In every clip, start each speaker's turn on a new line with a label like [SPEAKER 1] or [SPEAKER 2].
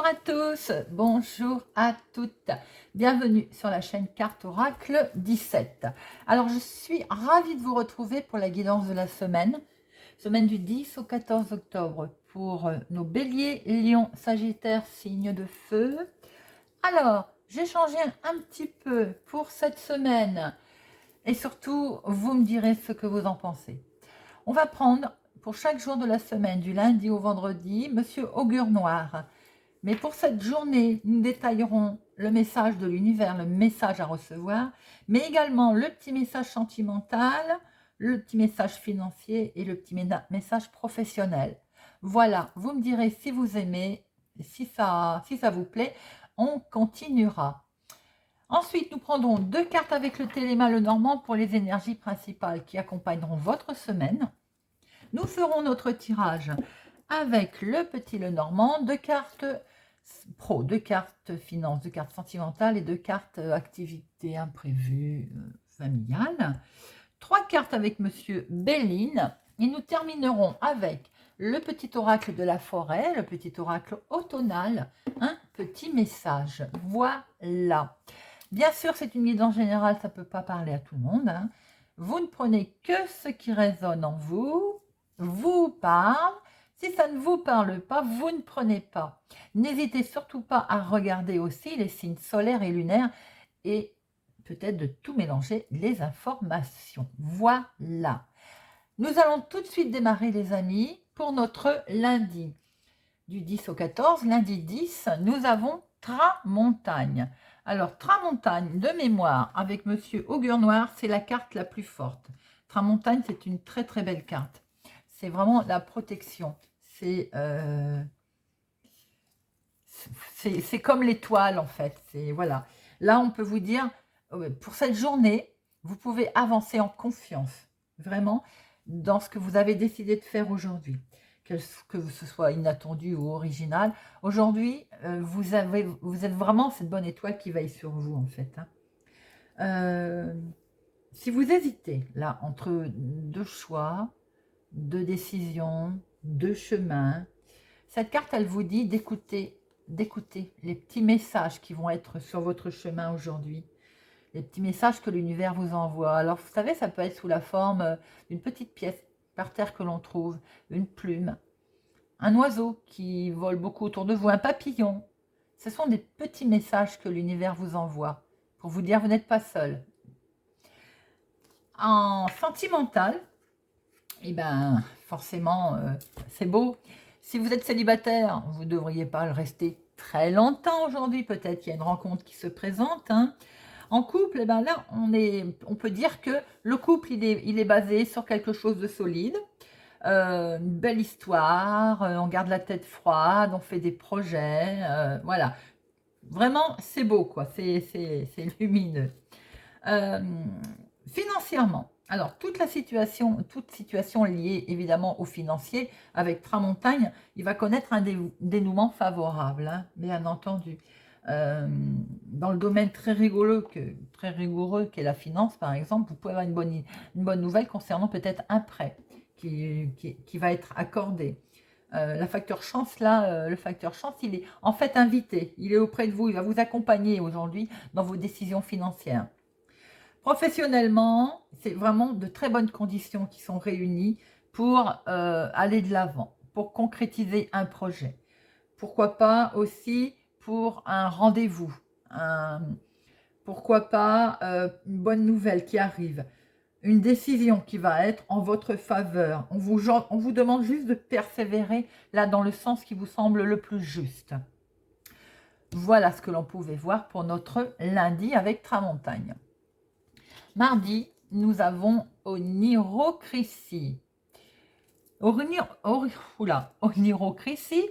[SPEAKER 1] à tous, bonjour à toutes, bienvenue sur la chaîne Carte Oracle 17. Alors je suis ravie de vous retrouver pour la guidance de la semaine du 10 au 14 octobre pour nos béliers, lions, sagittaires, signes de feu. Alors j'ai changé un petit peu pour cette semaine et surtout vous me direz ce que vous en pensez. On va prendre pour chaque jour de la semaine, du lundi au vendredi, Monsieur Augure Noir. Mais pour cette journée, nous détaillerons le message de l'univers, le message à recevoir, mais également le petit message sentimental, le petit message financier et le petit message professionnel. Voilà, vous me direz si vous aimez, si ça vous plaît, on continuera. Ensuite, nous prendrons 2 cartes avec le téléma Lenormand pour les énergies principales qui accompagneront votre semaine. Nous ferons notre tirage avec le petit Lenormand, 2 cartes pro, 2 cartes finance, 2 cartes sentimentales et 2 cartes activité imprévue familiale. 3 cartes avec Monsieur Béline. Et nous terminerons avec le petit oracle de la forêt, le petit oracle automnal, un petit message. Voilà. Bien sûr, c'est une guidance générale, ça ne peut pas parler à tout le monde. Vous ne prenez que ce qui résonne en vous, vous parle. Si ça ne vous parle pas, vous ne prenez pas. N'hésitez surtout pas à regarder aussi les signes solaires et lunaires et peut-être de tout mélanger les informations. Voilà. Nous allons tout de suite démarrer les amis pour notre lundi. Du 10 au 14, lundi 10, nous avons Tramontagne. Alors, Tramontagne, de mémoire, avec Monsieur Augure Noir, c'est la carte la plus forte. Tramontagne, c'est une très très belle carte. C'est vraiment la protection. C'est comme l'étoile en fait. Voilà. Là, on peut vous dire, pour cette journée, vous pouvez avancer en confiance, vraiment, dans ce que vous avez décidé de faire aujourd'hui. Que ce soit inattendu ou original. Aujourd'hui, vous êtes vraiment cette bonne étoile qui veille sur vous en fait. Si vous hésitez là entre 2 choix, 2 décisions, 2 chemins, cette carte, elle vous dit d'écouter les petits messages qui vont être sur votre chemin aujourd'hui, les petits messages que l'univers vous envoie. Alors, vous savez, ça peut être sous la forme d'une petite pièce par terre que l'on trouve, une plume, un oiseau qui vole beaucoup autour de vous, un papillon. Ce sont des petits messages que l'univers vous envoie pour vous dire vous n'êtes pas seul. En sentimental, eh ben, forcément, c'est beau. Si vous êtes célibataire, vous ne devriez pas le rester très longtemps aujourd'hui. Peut-être qu'il y a une rencontre qui se présente. En couple, eh ben là, on peut dire que le couple, il est basé sur quelque chose de solide. Une belle histoire, on garde la tête froide, on fait des projets. Voilà. Vraiment, c'est beau, quoi. C'est lumineux. Financièrement, alors toute situation liée évidemment au financier, avec Tramontagne, il va connaître un dénouement favorable, bien entendu. Dans le domaine très rigoureux qu'est la finance, par exemple, vous pouvez avoir une bonne nouvelle concernant peut-être un prêt qui va être accordé. Le facteur chance, il est en fait invité, il est auprès de vous, il va vous accompagner aujourd'hui dans vos décisions financières. Professionnellement, c'est vraiment de très bonnes conditions qui sont réunies pour aller de l'avant, pour concrétiser un projet. Pourquoi pas aussi pour un rendez-vous, pourquoi pas une bonne nouvelle qui arrive, une décision qui va être en votre faveur. On vous demande juste de persévérer là dans le sens qui vous semble le plus juste. Voilà ce que l'on pouvait voir pour notre lundi avec Tramontagne. Mardi, nous avons Onirocrisi. Onirocrisi,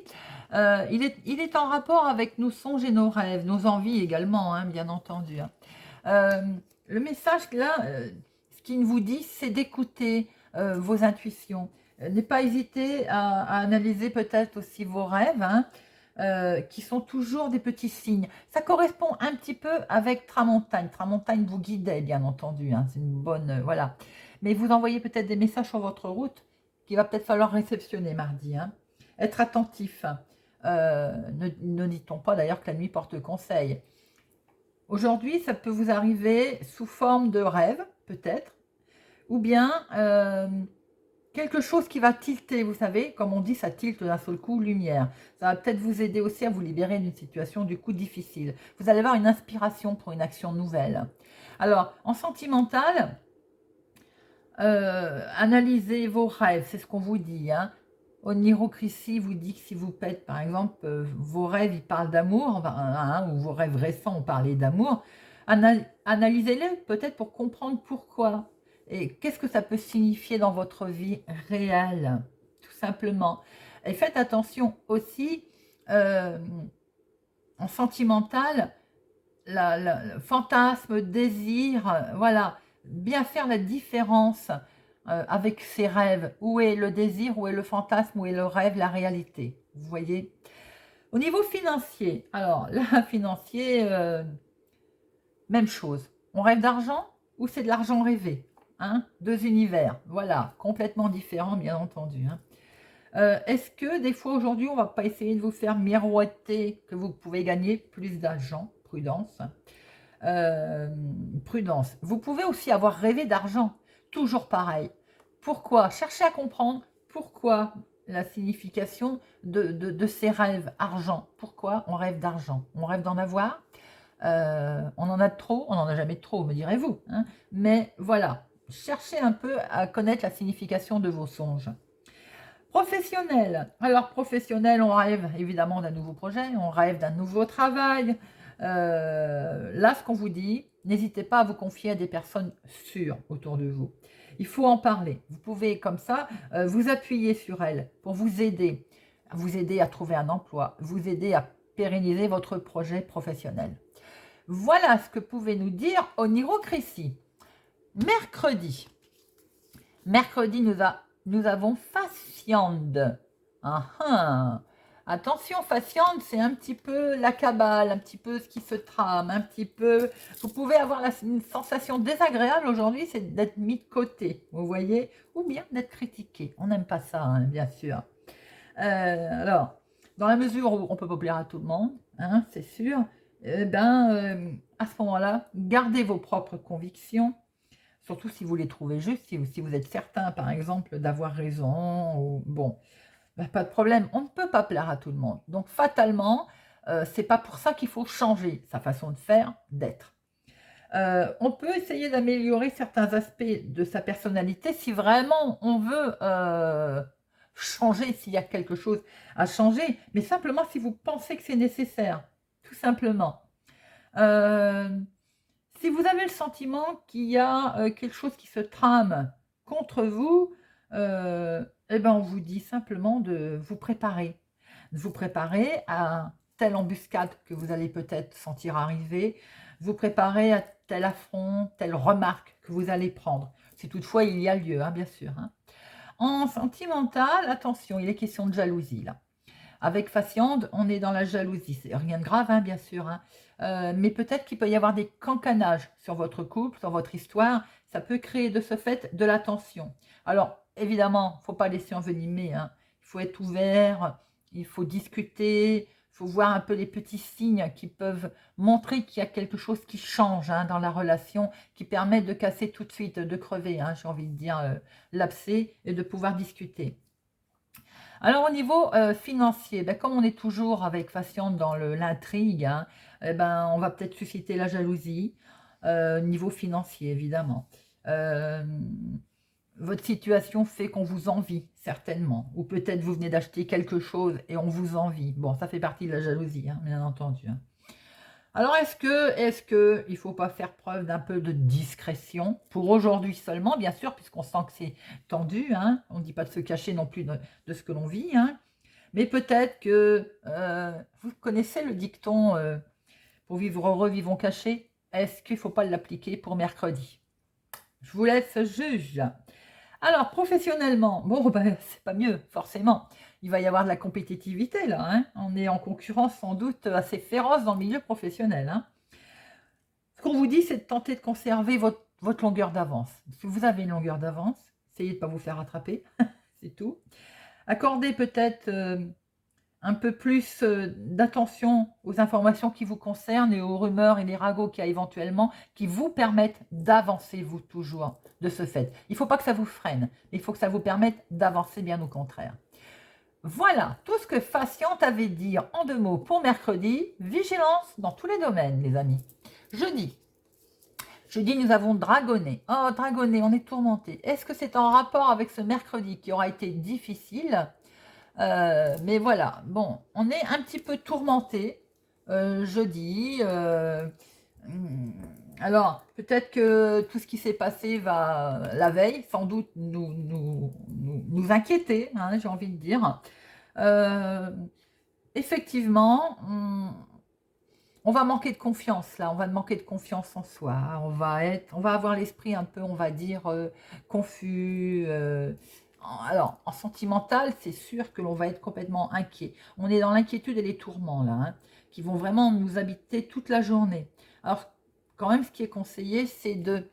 [SPEAKER 1] il est en rapport avec nos songes et nos rêves, nos envies également, bien entendu. Le message là, ce qu'il vous dit, c'est d'écouter vos intuitions. Ne pas hésiter à analyser peut-être aussi vos rêves, qui sont toujours des petits signes. Ça correspond un petit peu avec Tramontagne. Tramontagne vous guidait, bien entendu. C'est une bonne... voilà. Mais vous envoyez peut-être des messages sur votre route qu'il va peut-être falloir réceptionner mardi. Être attentif. Ne dit-on pas d'ailleurs que la nuit porte conseil. Aujourd'hui, ça peut vous arriver sous forme de rêve, peut-être, ou bien quelque chose qui va tilter, vous savez, comme on dit, ça tilte d'un seul coup, lumière. Ça va peut-être vous aider aussi à vous libérer d'une situation du coup difficile. Vous allez avoir une inspiration pour une action nouvelle. Alors, en sentimental, analysez vos rêves, c'est ce qu'on vous dit. Hein. Onirocritie vous dit que si vous faites, par exemple, vos rêves, ils parlent d'amour, hein, ou vos rêves récents ont parlé d'amour, analysez-les peut-être pour comprendre pourquoi. Et qu'est-ce que ça peut signifier dans votre vie réelle, tout simplement. Et faites attention aussi, en sentimental, le fantasme, désir, voilà, bien faire la différence avec ses rêves. Où est le désir, où est le fantasme, où est le rêve, la réalité. Vous voyez. Au niveau financier, alors là, financier, même chose. On rêve d'argent ou c'est de l'argent rêvé, hein? Deux univers, voilà, complètement différents, bien entendu. Hein. Est-ce que des fois aujourd'hui, on va pas essayer de vous faire miroiter que vous pouvez gagner plus d'argent? Prudence. Prudence. Vous pouvez aussi avoir rêvé d'argent, toujours pareil. Pourquoi? Cherchez à comprendre pourquoi la signification de ces rêves argent. Pourquoi on rêve d'argent? On rêve d'en avoir. On en a trop, on n'en a jamais trop, me direz-vous. Hein, mais voilà, cherchez un peu à connaître la signification de vos songes. Professionnel. Alors, professionnel, on rêve évidemment d'un nouveau projet, on rêve d'un nouveau travail. Là, ce qu'on vous dit, n'hésitez pas à vous confier à des personnes sûres autour de vous. Il faut en parler. Vous pouvez, comme ça, vous appuyer sur elles pour vous aider à trouver un emploi, vous aider à pérenniser votre projet professionnel. Voilà ce que pouvait nous dire Onirocritie. Mercredi. Mercredi, nous avons Fasciande. Ah, ah. Attention, Fasciande, c'est un petit peu la cabale, un petit peu ce qui se trame, un petit peu... Vous pouvez avoir une sensation désagréable aujourd'hui, c'est d'être mis de côté, vous voyez, ou bien d'être critiqué. On n'aime pas ça, hein, bien sûr. Alors, dans la mesure où on ne peut pas plaire à tout le monde, hein, c'est sûr, à ce moment-là, gardez vos propres convictions, surtout si vous les trouvez justes, si vous êtes certain, par exemple, d'avoir raison, ou bon, pas de problème, on ne peut pas plaire à tout le monde. Donc, fatalement, c'est pas pour ça qu'il faut changer sa façon de faire, d'être. On peut essayer d'améliorer certains aspects de sa personnalité si vraiment on veut changer, s'il y a quelque chose à changer, mais simplement si vous pensez que c'est nécessaire, tout simplement. Si vous avez le sentiment qu'il y a quelque chose qui se trame contre vous, on vous dit simplement de vous préparer. De vous préparer à telle embuscade que vous allez peut-être sentir arriver, vous préparer à tel affront, telle remarque que vous allez prendre. Si toutefois il y a lieu, hein, bien sûr. Hein. En sentimental, attention, il est question de jalousie là. Avec Fasciande, on est dans la jalousie. C'est rien de grave, hein, bien sûr. Hein. Mais peut-être qu'il peut y avoir des cancanages sur votre couple, sur votre histoire. Ça peut créer de ce fait de la tension. Alors, évidemment, il ne faut pas laisser envenimer. Hein. Il faut être ouvert, il faut discuter, il faut voir un peu les petits signes qui peuvent montrer qu'il y a quelque chose qui change hein, dans la relation, qui permet de casser tout de suite, de crever, hein, j'ai envie de dire, l'abcès et de pouvoir discuter. Alors au niveau financier, comme on est toujours avec Fasciande dans l'intrigue, hein, on va peut-être susciter la jalousie, niveau financier évidemment. Votre situation fait qu'on vous envie, certainement. Ou peut-être vous venez d'acheter quelque chose et on vous envie. Bon, ça fait partie de la jalousie, hein, bien entendu. Hein. Alors, est-ce que il ne faut pas faire preuve d'un peu de discrétion pour aujourd'hui seulement, bien sûr, puisqu'on sent que c'est tendu, hein, on ne dit pas de se cacher non plus de ce que l'on vit, hein, mais peut-être que vous connaissez le dicton pour vivre heureux, vivons cachés. Est-ce qu'il ne faut pas l'appliquer pour mercredi? Je vous laisse juge. Alors, professionnellement, bon, c'est pas mieux, forcément. Il va y avoir de la compétitivité, là. Hein. On est en concurrence, sans doute, assez féroce dans le milieu professionnel. Hein. Ce qu'on vous dit, c'est de tenter de conserver votre longueur d'avance. Si vous avez une longueur d'avance, essayez de ne pas vous faire attraper, c'est tout. Accordez peut-être un peu plus d'attention aux informations qui vous concernent et aux rumeurs et les ragots qu'il y a éventuellement qui vous permettent d'avancer, vous, toujours, de ce fait. Il ne faut pas que ça vous freine, mais il faut que ça vous permette d'avancer, bien au contraire. Voilà, tout ce que Faciente avait dit en 2 mots pour mercredi. Vigilance dans tous les domaines, les amis. Jeudi. Jeudi, nous avons Dragonnet. Oh, Dragonnet, on est tourmenté. Est-ce que c'est en rapport avec ce mercredi qui aura été difficile? Mais voilà, bon, on est un petit peu tourmenté jeudi. Alors, peut-être que tout ce qui s'est passé va, la veille, sans doute nous inquiéter, hein, j'ai envie de dire. Effectivement, on va manquer de confiance là, on va manquer de confiance en soi, on va avoir l'esprit un peu, on va dire, confus. Alors, en sentimental, c'est sûr que l'on va être complètement inquiet. On est dans l'inquiétude et les tourments là, hein, qui vont vraiment nous habiter toute la journée. Alors, quand même, ce qui est conseillé, c'est de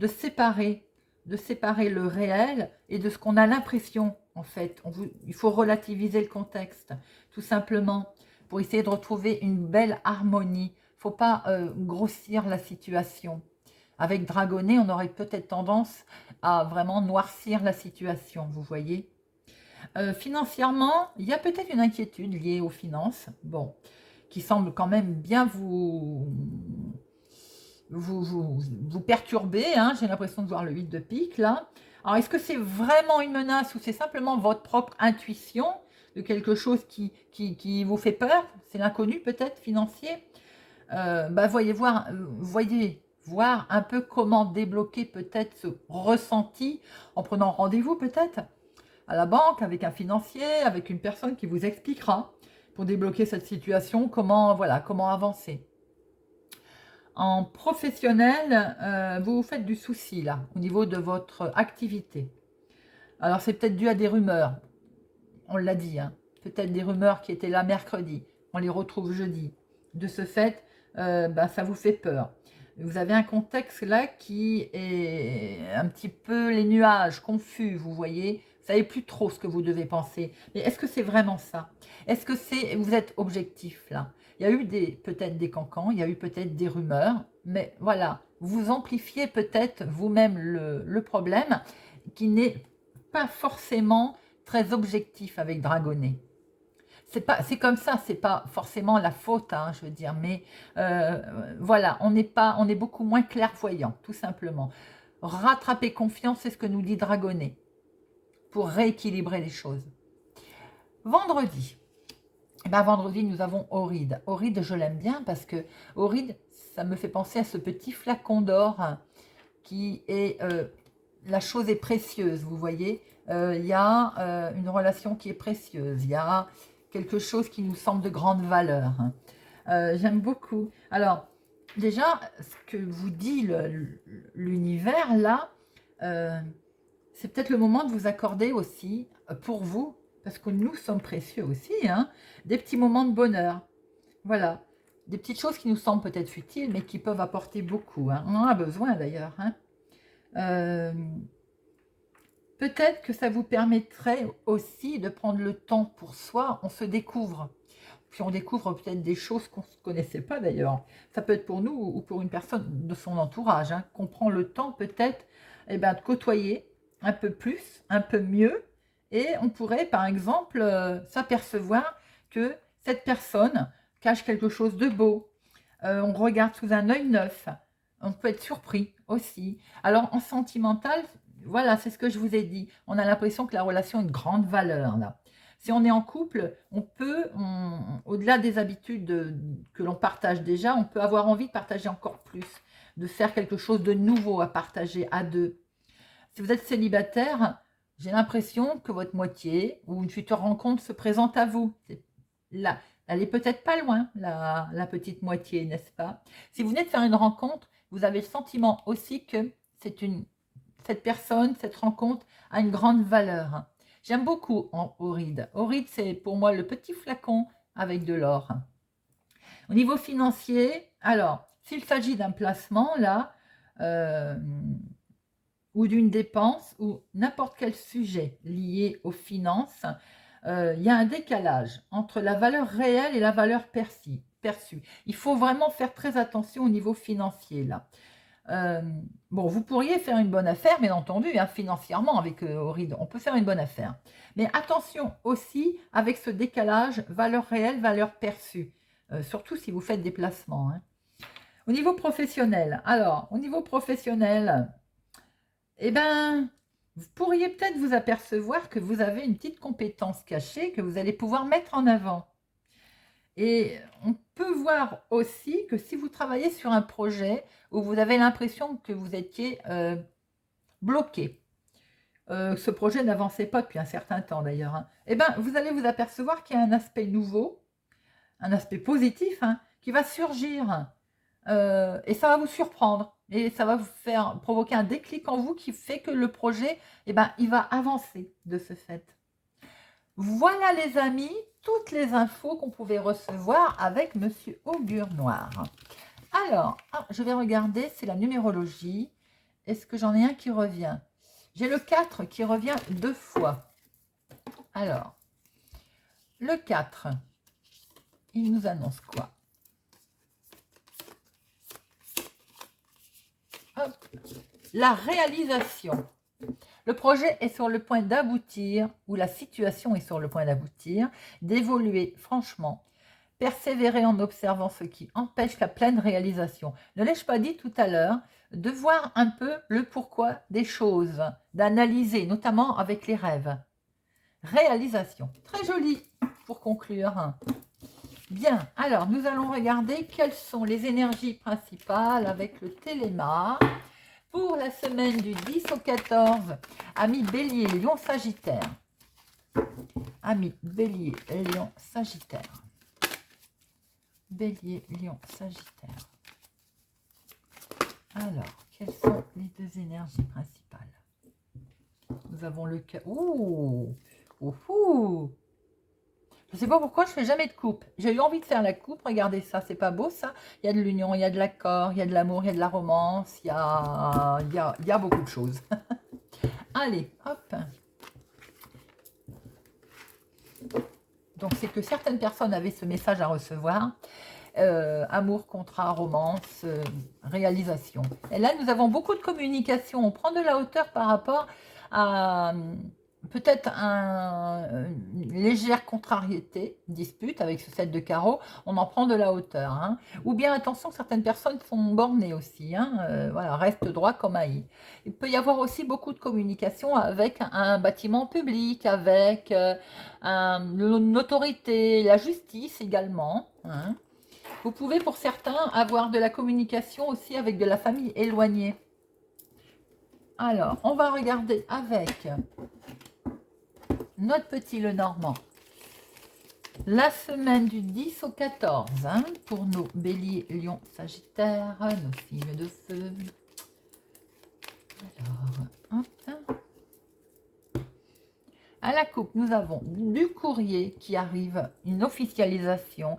[SPEAKER 1] séparer, le réel et de ce qu'on a l'impression, en fait. Il faut relativiser le contexte, tout simplement, pour essayer de retrouver une belle harmonie. Il ne faut pas grossir la situation. Avec Dragonnet, on aurait peut-être tendance à vraiment noircir la situation, vous voyez. Financièrement, il y a peut-être une inquiétude liée aux finances, bon, qui semble quand même bien vous perturber, hein. J'ai l'impression de voir le 8 de pique, là. Alors, est-ce que c'est vraiment une menace ou c'est simplement votre propre intuition de quelque chose qui vous fait peur? C'est l'inconnu, peut-être, financier. Voyez voir un peu comment débloquer peut-être ce ressenti en prenant rendez-vous peut-être à la banque avec un financier, avec une personne qui vous expliquera pour débloquer cette situation, comment avancer. En professionnel, vous vous faites du souci là, au niveau de votre activité. Alors c'est peut-être dû à des rumeurs, on l'a dit, hein. Peut-être des rumeurs qui étaient là mercredi, on les retrouve jeudi. De ce fait, ça vous fait peur. Vous avez un contexte là qui est un petit peu les nuages, confus, vous voyez. Vous savez plus trop ce que vous devez penser. Mais est-ce que c'est vraiment ça? Est-ce que vous êtes objectif là? Il y a eu peut-être des cancans, il y a eu peut-être des rumeurs, mais voilà, vous amplifiez peut-être vous-même le problème qui n'est pas forcément très objectif avec Dragonnet. C'est comme ça, c'est pas forcément la faute, hein, je veux dire, mais voilà, on est beaucoup moins clairvoyant, tout simplement. Rattraper confiance, c'est ce que nous dit Dragonnet, pour rééquilibrer les choses. Vendredi. Vendredi, nous avons Auride. Auride, je l'aime bien parce que Auride, ça me fait penser à ce petit flacon d'or qui est... la chose est précieuse, vous voyez. Il y a une relation qui est précieuse. Il y a quelque chose qui nous semble de grande valeur. J'aime beaucoup. Alors, déjà, ce que vous dit l'univers, là, c'est peut-être le moment de vous accorder aussi, pour vous, parce que nous sommes précieux aussi, hein, des petits moments de bonheur. Voilà. Des petites choses qui nous semblent peut-être futiles, mais qui peuvent apporter beaucoup, hein. On en a besoin d'ailleurs, hein. Peut-être que ça vous permettrait aussi de prendre le temps pour soi. On se découvre. Puis on découvre peut-être des choses qu'on ne connaissait pas d'ailleurs. Ça peut être pour nous ou pour une personne de son entourage, hein, qu'on prend le temps peut-être de côtoyer un peu plus, un peu mieux. Et on pourrait par exemple s'apercevoir que cette personne cache quelque chose de beau. On regarde sous un œil neuf. On peut être surpris aussi. Alors en sentimental, voilà, c'est ce que je vous ai dit. On a l'impression que la relation a une grande valeur là. Si on est en couple, on peut, au-delà des habitudes que l'on partage déjà, on peut avoir envie de partager encore plus, de faire quelque chose de nouveau à partager à deux. Si vous êtes célibataire, j'ai l'impression que votre moitié ou une future rencontre se présente à vous. Là, elle est peut-être pas loin, la petite moitié, n'est-ce pas? Si vous venez de faire une rencontre, vous avez le sentiment aussi que cette personne, cette rencontre a une grande valeur. J'aime beaucoup Auride. Auride, c'est pour moi le petit flacon avec de l'or. Au niveau financier, alors, s'il s'agit d'un placement, là, ou d'une dépense, ou n'importe quel sujet lié aux finances, il y a un décalage entre la valeur réelle et la valeur perçue. Il faut vraiment faire très attention au niveau financier là. Euh, bon, vous pourriez faire une bonne affaire, bien entendu, hein, financièrement avec Auride, on peut faire une bonne affaire. Mais attention aussi avec ce décalage valeur réelle, valeur perçue, surtout si vous faites des placements. Hein. Au niveau professionnel, alors, au niveau professionnel, eh ben, vous pourriez peut-être vous apercevoir que vous avez une petite compétence cachée que vous allez pouvoir mettre en avant. Et on peut voir aussi que si vous travaillez sur un projet où vous avez l'impression que vous étiez bloqué, ce projet n'avançait pas depuis un certain temps d'ailleurs, hein, eh ben, vous allez vous apercevoir qu'il y a un aspect nouveau, un aspect positif hein, qui va surgir. Et ça va vous surprendre. Et ça va vous faire provoquer un déclic en vous qui fait que le projet, eh ben, il va avancer de ce fait. Voilà les amis, toutes les infos qu'on pouvait recevoir avec Monsieur Augure Noir. Alors, je vais regarder, c'est la numérologie. Est-ce que j'en ai un qui revient? J'ai le 4 qui revient 2 fois. Alors, le 4, il nous annonce quoi? Hop. La réalisation. Le projet est sur le point d'aboutir, ou la situation est sur le point d'aboutir, d'évoluer franchement. Persévérer en observant ce qui empêche la pleine réalisation. Ne l'ai-je pas dit tout à l'heure, de voir un peu le pourquoi des choses, d'analyser, notamment avec les rêves. Réalisation. Très joli pour conclure. Bien, alors nous allons regarder quelles sont les énergies principales avec le téléma. Pour la semaine du 10 au 14, amis Bélier, Lion, Sagittaire. Amis Bélier, Lion, Sagittaire. Bélier, Lion, Sagittaire. Alors, quelles sont les deux énergies principales? Nous avons le cœur. Ouh, ouh. Je ne sais pas pourquoi je ne fais jamais de coupe. J'ai eu envie de faire la coupe. Regardez ça, c'est pas beau ça? Il y a de l'union, il y a de l'accord, il y a de l'amour, il y a de la romance, il y a beaucoup de choses. Allez, hop. Donc c'est que certaines personnes avaient ce message à recevoir. Amour, contrat, romance, réalisation. Et là, nous avons beaucoup de communication. On prend de la hauteur par rapport à peut-être une légère contrariété, dispute avec ce set de carreaux. On en prend de la hauteur. Hein. Ou bien, attention, certaines personnes sont bornées aussi. Hein. Voilà, reste droit comme un i. Il peut y avoir aussi beaucoup de communication avec un bâtiment public, avec une autorité, la justice également. Hein. Vous pouvez pour certains avoir de la communication aussi avec de la famille éloignée. Alors, on va regarder avec notre petit Lenormand. La semaine du 10 au 14, hein, pour nos béliers, lions, sagittaires, nos signes de feu. Alors, hop. À la coupe, nous avons du courrier qui arrive, une officialisation.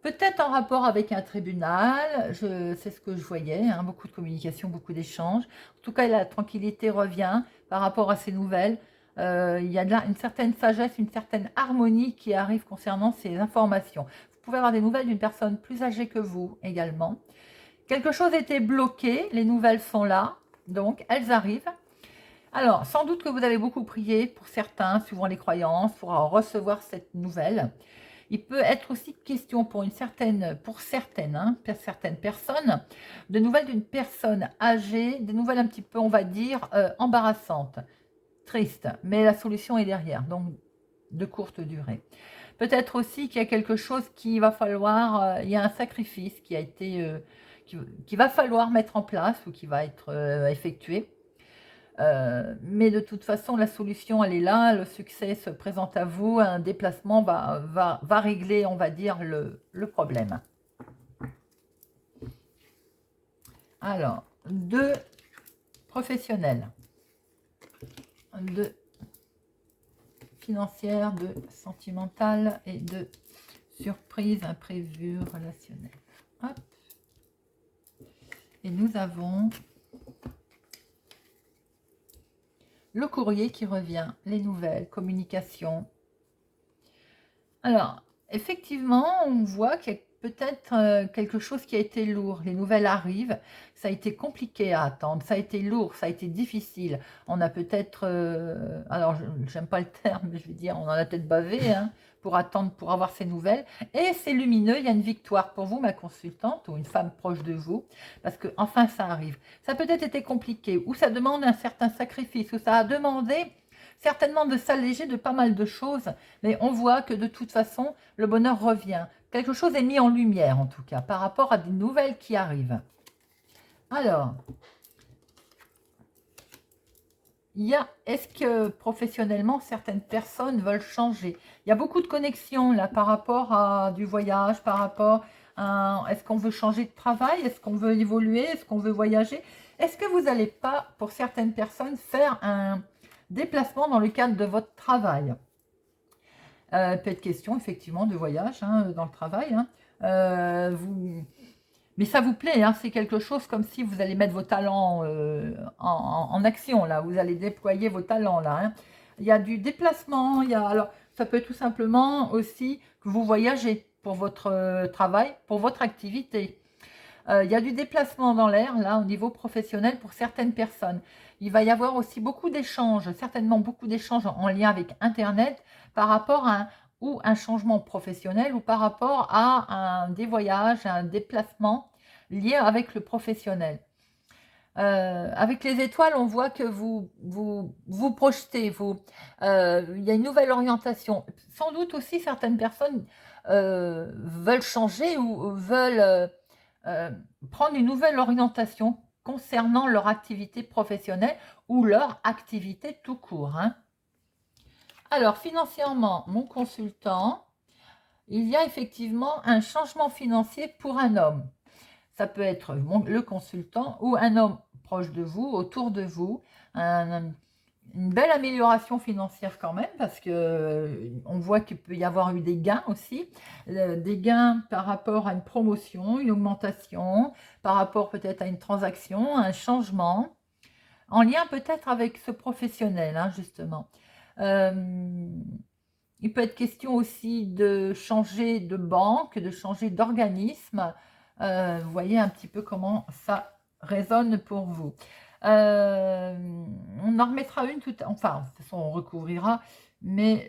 [SPEAKER 1] Peut-être en rapport avec un tribunal, c'est ce que je voyais, hein, beaucoup de communication, beaucoup d'échanges. En tout cas, la tranquillité revient par rapport à ces nouvelles. Il y a là une certaine sagesse, une certaine harmonie qui arrive concernant ces informations. Vous pouvez avoir des nouvelles d'une personne plus âgée que vous également. Quelque chose était bloqué, les nouvelles sont là, donc elles arrivent. Alors, sans doute que vous avez beaucoup prié pour certains, suivant les croyances, pour recevoir cette nouvelle. Il peut être aussi question pour certaines personnes, de nouvelles d'une personne âgée, des nouvelles un petit peu, on va dire, embarrassantes, tristes, mais la solution est derrière, donc de courte durée. Peut-être aussi qu'il y a quelque chose qui va falloir, il y a un sacrifice qui a été, qui va falloir mettre en place ou qui va être effectué. Mais de toute façon, la solution, elle est là, le succès se présente à vous, un déplacement va régler, on va dire, le problème. Alors, 2 professionnels, 2 financières, 2 sentimentales et 2 surprises imprévues relationnelles. Hop. Et nous avons le courrier qui revient, les nouvelles, communication, Alors, effectivement, on voit qu'il y a peut-être, quelque chose qui a été lourd. Les nouvelles arrivent, ça a été compliqué à attendre, ça a été lourd, ça a été difficile. On a peut-être, alors je j'aime pas le terme, mais je vais dire, on en a peut-être bavé, hein, pour attendre, pour avoir ces nouvelles et c'est lumineux, il y a une victoire pour vous, ma consultante, ou une femme proche de vous, parce que enfin ça arrive. Ça a peut-être été compliqué ou ça demande un certain sacrifice ou ça a demandé certainement de s'alléger de pas mal de choses, mais on voit que de toute façon, le bonheur revient. Quelque chose est mis en lumière, en tout cas, par rapport à des nouvelles qui arrivent. Alors, est-ce que professionnellement, certaines personnes veulent changer? Il y a beaucoup de connexions là par rapport à du voyage, par rapport à est-ce qu'on veut changer de travail? Est-ce qu'on veut évoluer? Est-ce qu'on veut voyager? Est-ce que vous n'allez pas, pour certaines personnes, faire un déplacement dans le cadre de votre travail? Peut être question effectivement de voyage, hein, dans le travail, hein. Mais ça vous plaît, hein, c'est quelque chose comme si vous allez mettre vos talents, en action là, vous allez déployer vos talents là, hein. Il y a du déplacement, il y a alors ça peut être tout simplement aussi que vous voyagez pour votre, travail, pour votre activité. Il y a du déplacement dans l'air, là, au niveau professionnel pour certaines personnes. Il va y avoir aussi beaucoup d'échanges, certainement beaucoup d'échanges en lien avec internet par rapport à ou un changement professionnel ou par rapport à des voyages, un déplacement lié avec le professionnel. Avec les étoiles, on voit que vous projetez, il y a une nouvelle orientation. Sans doute aussi certaines personnes, veulent changer ou veulent, heu, prendre une nouvelle orientation concernant leur activité professionnelle ou leur activité tout court, hein. Alors financièrement, mon consultant, il y a effectivement un changement financier pour un homme. Ça peut être le consultant ou un homme proche de vous, autour de vous, un une belle amélioration financière quand même parce que, on voit qu'il peut y avoir eu des gains aussi, des gains par rapport à une promotion, une augmentation, par rapport peut-être à une transaction, un changement, en lien peut-être avec ce professionnel, hein, justement. Hem, il peut être question aussi de changer de banque, de changer d'organisme, vous voyez un petit peu comment ça résonne pour vous. On en remettra une enfin, de toute façon, on recouvrira, mais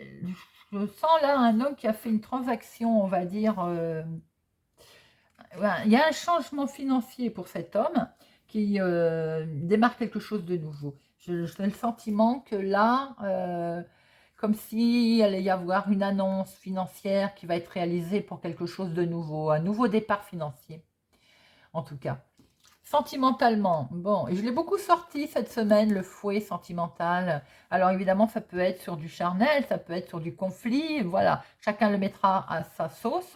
[SPEAKER 1] je sens là un homme qui a fait une transaction, on va dire, ouais, il y a un changement financier pour cet homme qui, démarre quelque chose de nouveau. J'ai le sentiment que là, comme s'il allait y avoir une annonce financière qui va être réalisée pour quelque chose de nouveau, un nouveau départ financier, en tout cas. Sentimentalement, bon, et je l'ai beaucoup sorti cette semaine, le fouet sentimental. Alors évidemment, ça peut être sur du charnel, ça peut être sur du conflit, voilà, chacun le mettra à sa sauce.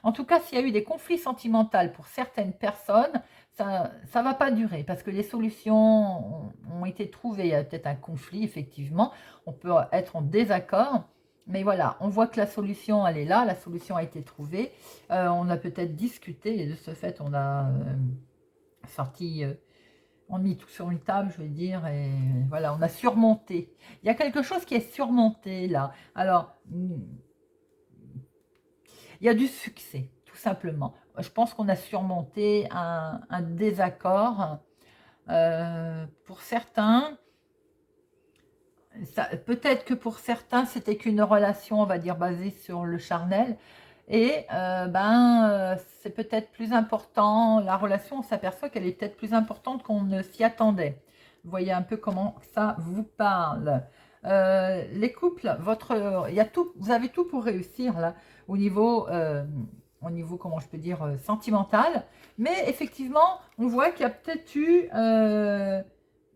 [SPEAKER 1] En tout cas, s'il y a eu des conflits sentimentaux pour certaines personnes, ça va pas durer parce que les solutions ont été trouvées. Il y a peut-être un conflit, effectivement, on peut être en désaccord, mais voilà, on voit que la solution, elle est là, la solution a été trouvée. On a peut-être discuté et de ce fait, on a sorti, on a mis tout sur une table, je vais dire, et voilà, on a surmonté. Il y a quelque chose qui est surmonté là. Alors, il y a du succès, tout simplement. Je pense qu'on a surmonté un désaccord. Pour certains, peut-être que pour certains, c'était qu'une relation, on va dire, basée sur le charnel. Et c'est peut-être plus important, la relation, on s'aperçoit qu'elle est peut-être plus importante qu'on ne s'y attendait. Vous voyez un peu comment ça vous parle. Les couples, il y a tout, vous avez tout pour réussir là, au niveau, comment je peux dire, sentimental. Mais effectivement, on voit qu'il y a peut-être eu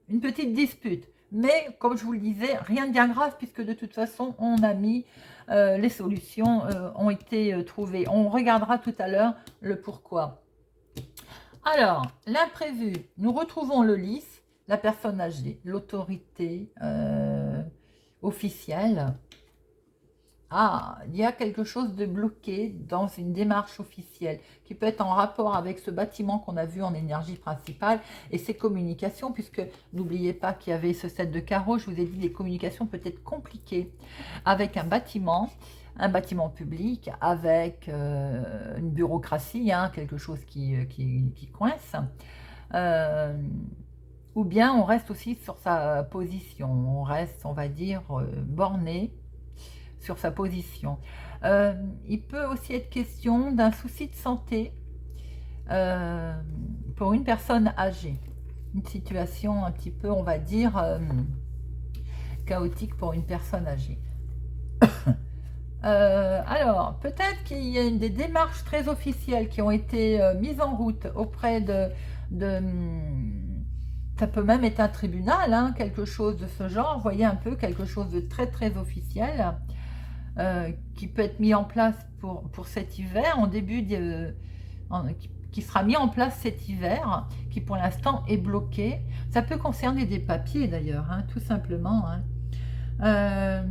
[SPEAKER 1] une petite dispute. Mais comme je vous le disais, rien de bien grave puisque de toute façon, on a mis les solutions ont été trouvées. On regardera tout à l'heure le pourquoi. Alors, l'imprévu, nous retrouvons le lys, la personne âgée, l'autorité officielle. Ah, il y a quelque chose de bloqué dans une démarche officielle qui peut être en rapport avec ce bâtiment qu'on a vu en énergie principale et ses communications, puisque n'oubliez pas qu'il y avait ce set de carreaux, je vous ai dit les communications peut être compliquées avec un bâtiment. un bâtiment public avec une bureaucratie, hein, quelque chose qui coince. Ou bien on reste aussi sur sa position, on reste, on va dire, borné sur sa position. Il peut aussi être question d'un souci de santé pour une personne âgée. Une situation un petit peu, on va dire, chaotique pour une personne âgée. Alors, peut-être qu'il y a des démarches très officielles qui ont été mises en route auprès de ça peut même être un tribunal, hein, quelque chose de ce genre, vous voyez un peu, quelque chose de très très officiel qui peut être mis en place pour cet hiver, en début qui sera mis en place cet hiver, qui pour l'instant est bloqué. Ça peut concerner des papiers d'ailleurs, hein, tout simplement. Hein.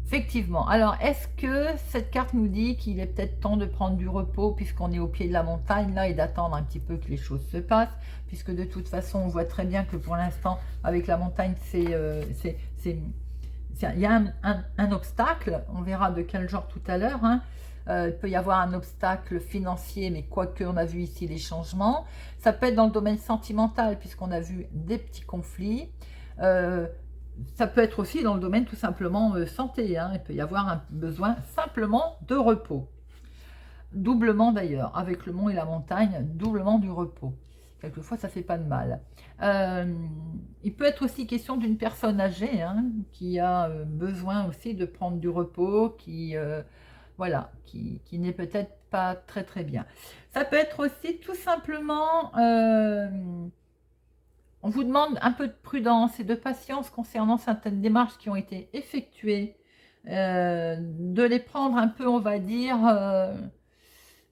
[SPEAKER 1] Effectivement. Alors, est-ce que cette carte nous dit qu'il est peut-être temps de prendre du repos puisqu'on est au pied de la montagne là et d'attendre un petit peu que les choses se passent, puisque de toute façon, on voit très bien que pour l'instant, avec la montagne, il y a un obstacle. On verra de quel genre tout à l'heure. Hein. Il peut y avoir un obstacle financier, mais quoique on a vu ici les changements. Ça peut être dans le domaine sentimental puisqu'on a vu des petits conflits. Ça peut être aussi dans le domaine tout simplement santé. Hein. Il peut y avoir un besoin simplement de repos. Doublement d'ailleurs, avec le mont et la montagne, doublement du repos. Quelquefois, ça ne fait pas de mal. Il peut être aussi question d'une personne âgée hein, qui a besoin aussi de prendre du repos, voilà, qui n'est peut-être pas très très bien. Ça peut être aussi tout simplement... on vous demande un peu de prudence et de patience concernant certaines démarches qui ont été effectuées, de les prendre un peu, on va dire,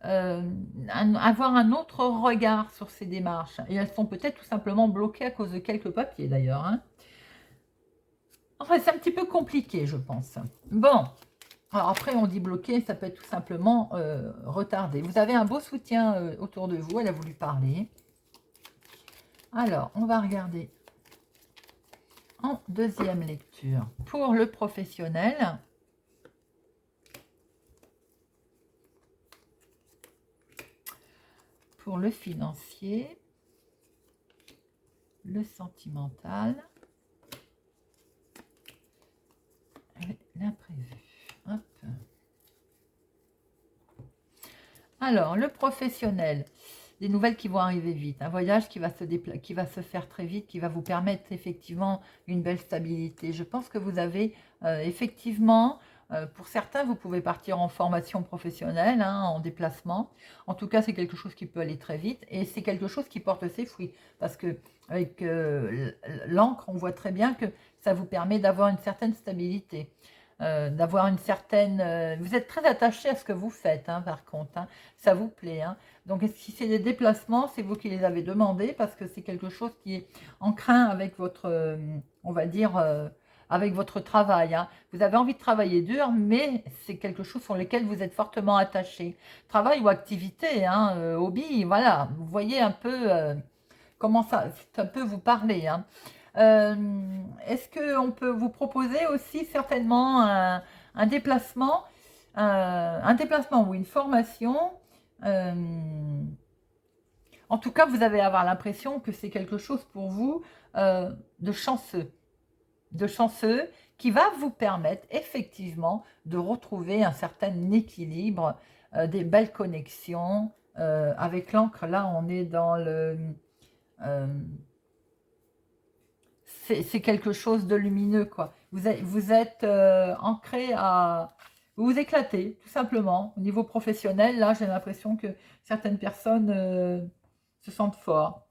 [SPEAKER 1] avoir un autre regard sur ces démarches. Et elles sont peut-être tout simplement bloquées à cause de quelques papiers d'ailleurs. Hein. Enfin, c'est un petit peu compliqué, je pense. Bon, alors après on dit bloqué, ça peut être tout simplement retardé. Vous avez un beau soutien autour de vous, elle a voulu parler. Alors, on va regarder en deuxième lecture pour le professionnel. Pour le financier, le sentimental et l'imprévu. Hop. Alors, le professionnel. Des nouvelles qui vont arriver vite, un voyage qui va se faire très vite, qui va vous permettre effectivement une belle stabilité. Je pense que vous avez effectivement, pour certains, vous pouvez partir en formation professionnelle, hein, en déplacement. En tout cas, c'est quelque chose qui peut aller très vite et c'est quelque chose qui porte ses fruits parce que avec l'encre, on voit très bien que ça vous permet d'avoir une certaine stabilité. D'avoir une certaine... vous êtes très attaché à ce que vous faites, hein, par contre. Hein, ça vous plaît. Hein. Donc, si c'est des déplacements, c'est vous qui les avez demandés parce que c'est quelque chose qui est en craint avec votre, on va dire, avec votre travail. Hein. Vous avez envie de travailler dur, mais c'est quelque chose sur lequel vous êtes fortement attaché. Travail ou activité, hein, hobby, voilà. Vous voyez un peu comment ça peut vous parler. Hein. Est-ce qu'on peut vous proposer aussi certainement un déplacement, ou une formation en tout cas, vous allez avoir l'impression que c'est quelque chose pour vous de chanceux, qui va vous permettre effectivement de retrouver un certain équilibre, des belles connexions. Avec l'encre, là, on est dans le... c'est quelque chose de lumineux, quoi. Vous êtes ancré à... Vous vous éclatez, tout simplement. Au niveau professionnel, là, j'ai l'impression que certaines personnes se sentent forts.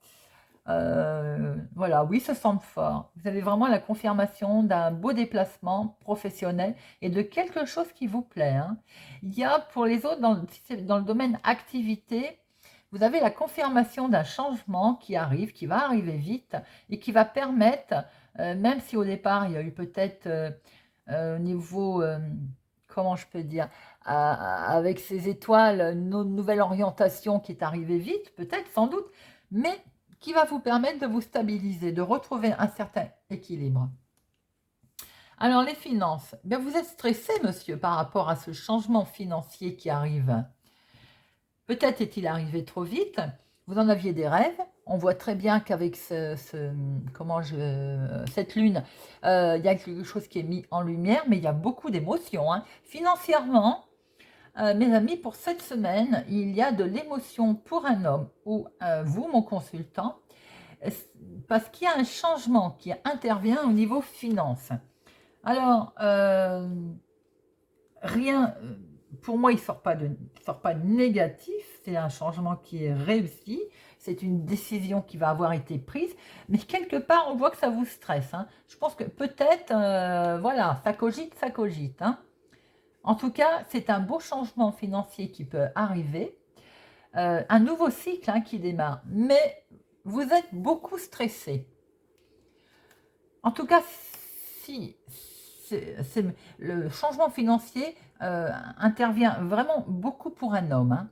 [SPEAKER 1] Voilà, oui, se sentent forts. Vous avez vraiment la confirmation d'un beau déplacement professionnel et de quelque chose qui vous plaît. Hein. Il y a pour les autres, dans le domaine activité, vous avez la confirmation d'un changement qui arrive, qui va arriver vite et qui va permettre, même si au départ, il y a eu peut-être au niveau, comment je peux dire, avec ces étoiles, une nouvelle orientation qui est arrivée vite, peut-être, sans doute, mais qui va vous permettre de vous stabiliser, de retrouver un certain équilibre. Alors, les finances, bien, vous êtes stressé, monsieur, par rapport à ce changement financier qui arrive. Peut-être est-il arrivé trop vite, vous en aviez des rêves. On voit très bien qu'avec cette lune, il y a quelque chose qui est mis en lumière, mais il y a beaucoup d'émotions, hein. Financièrement, mes amis, pour cette semaine, il y a de l'émotion pour un homme ou vous, mon consultant, parce qu'il y a un changement qui intervient au niveau finance. Alors, rien, pour moi, il ne sort pas négatif, c'est un changement qui est réussi, c'est une décision qui va avoir été prise, mais quelque part, on voit que ça vous stresse, hein. Je pense que peut-être, voilà, ça cogite, hein. En tout cas, c'est un beau changement financier qui peut arriver, un nouveau cycle, hein, qui démarre, mais vous êtes beaucoup stressé. En tout cas, si le changement financier intervient vraiment beaucoup pour un homme, hein.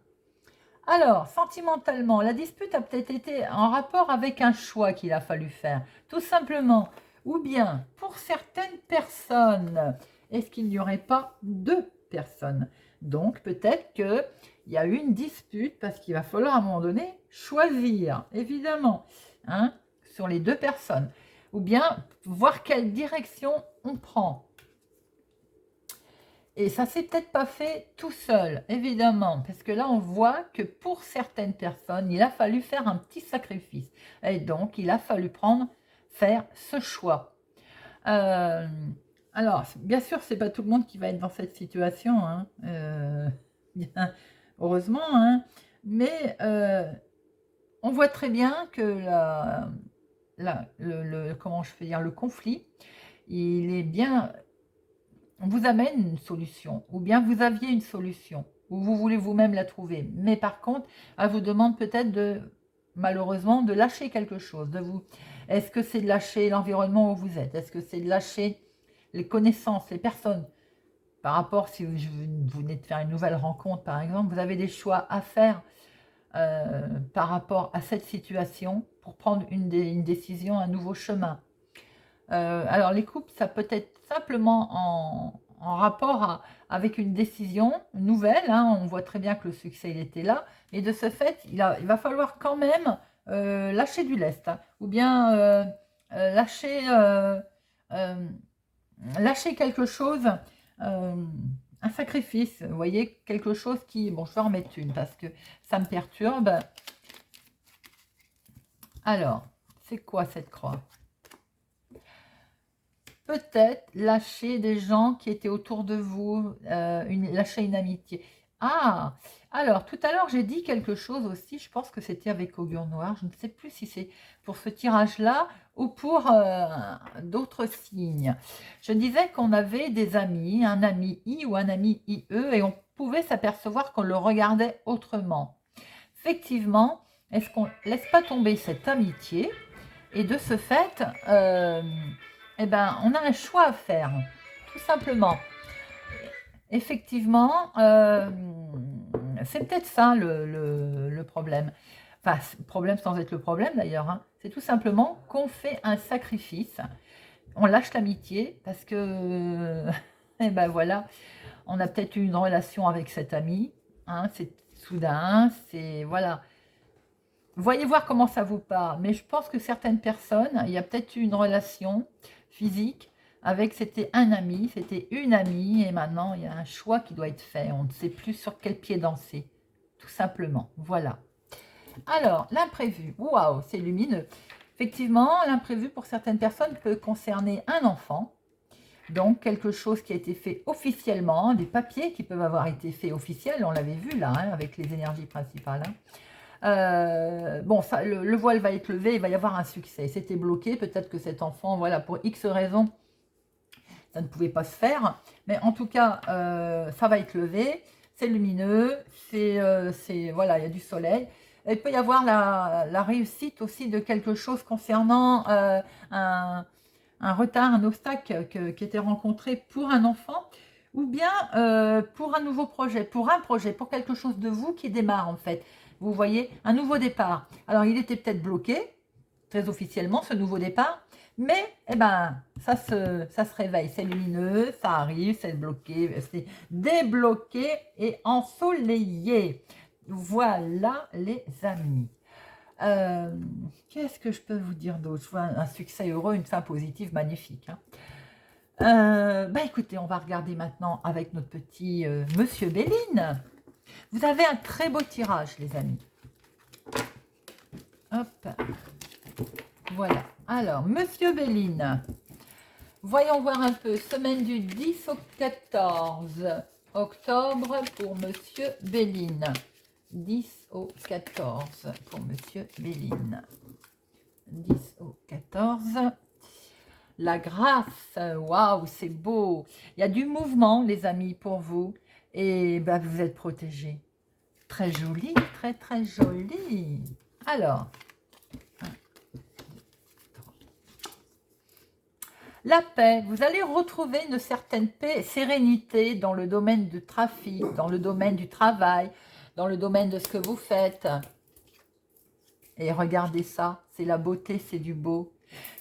[SPEAKER 1] Alors, sentimentalement, la dispute a peut-être été en rapport avec un choix qu'il a fallu faire, tout simplement. Ou bien, pour certaines personnes, est-ce qu'il n'y aurait pas deux personnes? Donc, peut-être qu'il y a eu une dispute parce qu'il va falloir à un moment donné choisir, évidemment, hein, sur les deux personnes. Ou bien, voir quelle direction on prend. Et ça s'est peut-être pas fait tout seul, évidemment, parce que là, on voit que pour certaines personnes, il a fallu faire un petit sacrifice. Et donc, il a fallu faire ce choix. Alors, bien sûr, c'est pas tout le monde qui va être dans cette situation, hein. Bien, heureusement, hein. Mais on voit très bien que comment je peux dire, le conflit, il est bien. On vous amène une solution, ou bien vous aviez une solution, ou vous voulez vous-même la trouver. Mais par contre, elle vous demande peut-être malheureusement, de lâcher quelque chose. Est-ce que c'est de lâcher l'environnement où vous êtes? Est-ce que c'est de lâcher les connaissances, les personnes? Par rapport, si vous venez de faire une nouvelle rencontre, par exemple, vous avez des choix à faire par rapport à cette situation pour prendre une décision, un nouveau chemin. Alors, les couples, ça peut être simplement en rapport avec une décision nouvelle, hein. On voit très bien que le succès, il était là. Et de ce fait, il va falloir quand même lâcher du lest, hein, ou bien euh, lâcher quelque chose, un sacrifice. Vous voyez, quelque chose qui... Bon, je vais en remettre une parce que ça me perturbe. Alors, c'est quoi cette croix? Peut-être lâcher des gens qui étaient autour de vous, lâcher une amitié. Ah, alors tout à l'heure j'ai dit quelque chose aussi, je pense que c'était avec Augure Noir, je ne sais plus si c'est pour ce tirage-là ou pour d'autres signes. Je disais qu'on avait des amis, un ami I ou un ami IE, et on pouvait s'apercevoir qu'on le regardait autrement. Effectivement, est-ce qu'on ne laisse pas tomber cette amitié? Et de ce fait, eh ben, on a un choix à faire, tout simplement. Effectivement, c'est peut-être ça le problème. Enfin, problème sans être le problème d'ailleurs, hein. C'est tout simplement qu'on fait un sacrifice. On lâche l'amitié parce que, eh ben voilà, on a peut-être eu une relation avec cet ami, hein, c'est soudain, c'est voilà. Voyez voir comment ça vous parle. Mais je pense que certaines personnes, il y a peut-être eu une relation physique avec, c'était un ami, c'était une amie, et maintenant il y a un choix qui doit être fait. On ne sait plus sur quel pied danser, tout simplement. Voilà. Alors, l'imprévu. Waouh, c'est lumineux. Effectivement, l'imprévu pour certaines personnes peut concerner un enfant. Donc, quelque chose qui a été fait officiellement, des papiers qui peuvent avoir été faits officiels, on l'avait vu là, hein, avec les énergies principales, hein. Bon, ça, le voile va être levé, il va y avoir un succès. C'était bloqué, peut-être que cet enfant, voilà, pour X raisons, ça ne pouvait pas se faire. Mais en tout cas, ça va être levé, c'est lumineux, voilà, il y a du soleil. Il peut y avoir la réussite aussi de quelque chose concernant un retard, un obstacle qui était rencontré pour un enfant, ou bien pour un nouveau projet, pour quelque chose de vous qui démarre en fait. Vous voyez, un nouveau départ. Alors, il était peut-être bloqué, très officiellement, ce nouveau départ. Mais, eh ben, ça se réveille, c'est lumineux, ça arrive, c'est débloqué et ensoleillé. Voilà, les amis. Qu'est-ce que je peux vous dire d'autre? Je vois un succès heureux, une fin positive magnifique. Hein. Bah écoutez, on va regarder maintenant avec notre petit Monsieur Béline. Vous avez un très beau tirage, les amis. Hop. Voilà. Alors, Monsieur Béline. Voyons voir un peu. Semaine du 10 au 14 octobre pour Monsieur Béline. 10 au 14 pour Monsieur Béline. 10 au 14. La grâce, waouh, c'est beau. Il y a du mouvement, les amis, pour vous. Et ben, vous êtes protégés. Très joli, très, très joli. Alors, la paix, vous allez retrouver une certaine paix et sérénité dans le domaine du trafic, dans le domaine du travail, dans le domaine de ce que vous faites. Et regardez ça, c'est la beauté, c'est du beau.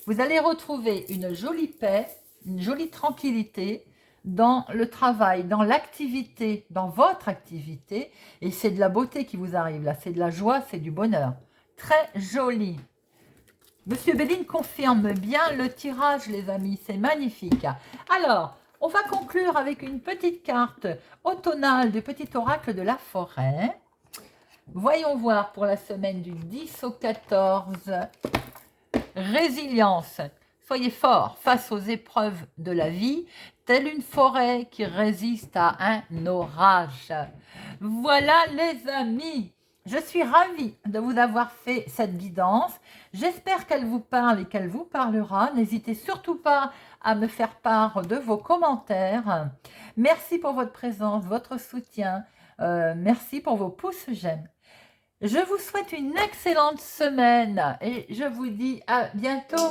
[SPEAKER 1] Vous allez retrouver une jolie paix, une jolie tranquillité dans le travail, dans l'activité, dans votre activité. Et c'est de la beauté qui vous arrive là, c'est de la joie, c'est du bonheur. Très joli. Monsieur Béline confirme bien le tirage, les amis, c'est magnifique. Alors, on va conclure avec une petite carte automnale du petit oracle de la forêt. Voyons voir pour la semaine du 10 au 14. Résilience. Soyez fort face aux épreuves de la vie, telle une forêt qui résiste à un orage. Voilà les amis. Je suis ravie de vous avoir fait cette guidance. J'espère qu'elle vous parle et qu'elle vous parlera. N'hésitez surtout pas à me faire part de vos commentaires. Merci pour votre présence, votre soutien. Merci pour vos pouces j'aime. Je vous souhaite une excellente semaine et je vous dis à bientôt.